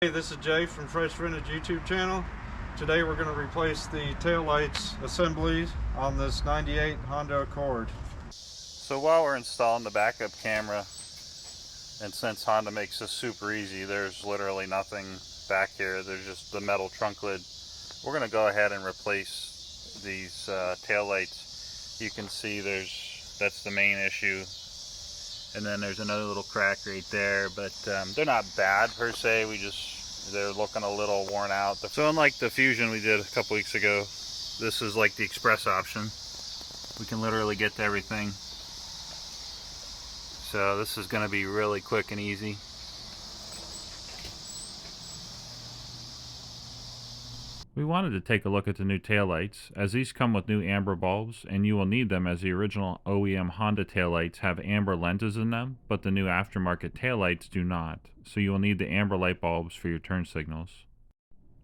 Hey, this is Jay from Fresh Vintage YouTube channel. Today we're going to replace the taillights assemblies on this 98 Honda Accord. So while we're installing the backup camera, and since Honda makes this super easy, there's literally nothing back here, there's just the metal trunk lid. We're going to go ahead and replace these taillights. You can see that's the main issue. And then there's another little crack right there, but they're not bad per se. They're looking a little worn out. So unlike the Fusion we did a couple weeks ago, this is like the express option. We can literally get to everything. So this is going to be really quick and easy. We wanted to take a look at the new taillights, as these come with new amber bulbs, and you will need them as the original OEM Honda taillights have amber lenses in them, but the new aftermarket taillights do not, so you will need the amber light bulbs for your turn signals.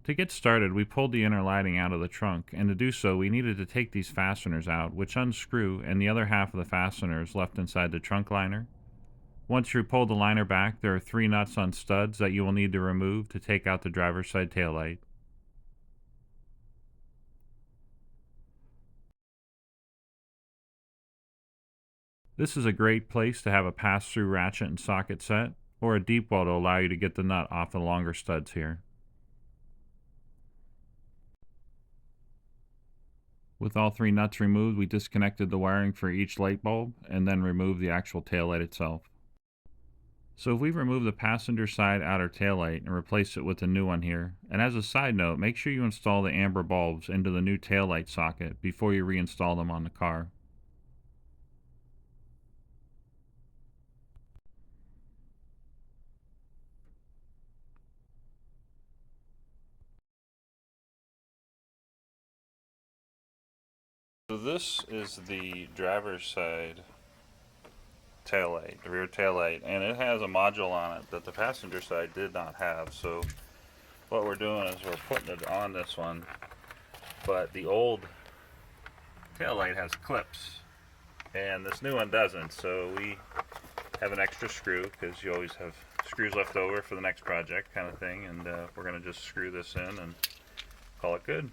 To get started, we pulled the inner lighting out of the trunk, and to do so we needed to take these fasteners out, which unscrew, and the other half of the fastener is left inside the trunk liner. Once you pull the liner back, there are 3 nuts on studs that you will need to remove to take out the driver's side taillight. This is a great place to have a pass-through ratchet and socket set, or a deep well to allow you to get the nut off the longer studs here. With all 3 nuts removed, we disconnected the wiring for each light bulb, and then removed the actual taillight itself. So if we remove the passenger side outer taillight and replace it with a new one here, and as a side note, make sure you install the amber bulbs into the new taillight socket before you reinstall them on the car. So this is the driver's side taillight, the rear taillight, and it has a module on it that the passenger side did not have. So what we're doing is we're putting it on this one, but the old taillight has clips and this new one doesn't, so we have an extra screw because you always have screws left over for the next project kind of thing, and we're going to just screw this in and call it good.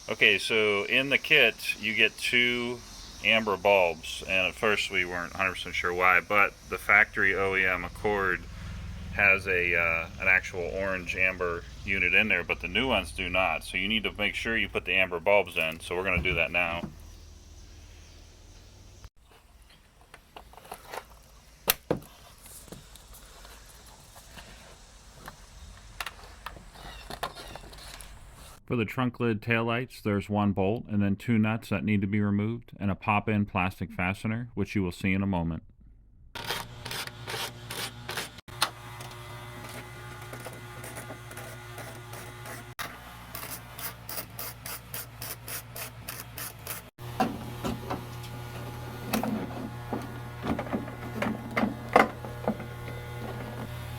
Okay, so in the kit you get 2 amber bulbs, and at first we weren't 100% sure why, but the factory OEM Accord has an actual orange amber unit in there, but the new ones do not, so you need to make sure you put the amber bulbs in, so we're going to do that now. For the trunk lid taillights, there's 1 bolt and then 2 nuts that need to be removed, and a pop-in plastic fastener, which you will see in a moment.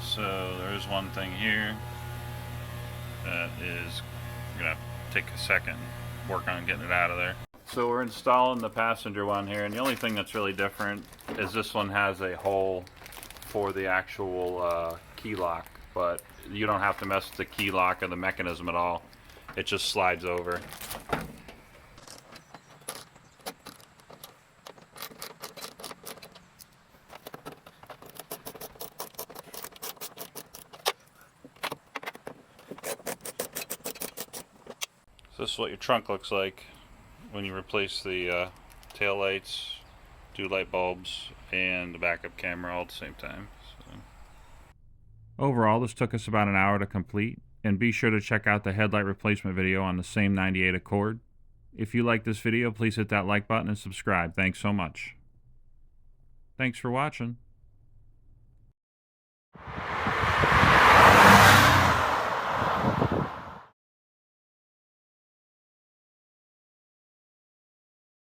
So there's one thing here that is gonna take a second work on getting it out of there. So we're installing the passenger one here, and the only thing that's really different is this one has a hole for the actual key lock, but you don't have to mess with the key lock or the mechanism at all. It just slides over. So this is what your trunk looks like when you replace the tail lights, do light bulbs, and the backup camera all at the same time. So. Overall, this took us about an hour to complete, and be sure to check out the headlight replacement video on the same 98 Accord. If you like this video, please hit that like button and subscribe. Thanks so much. Thanks for watching.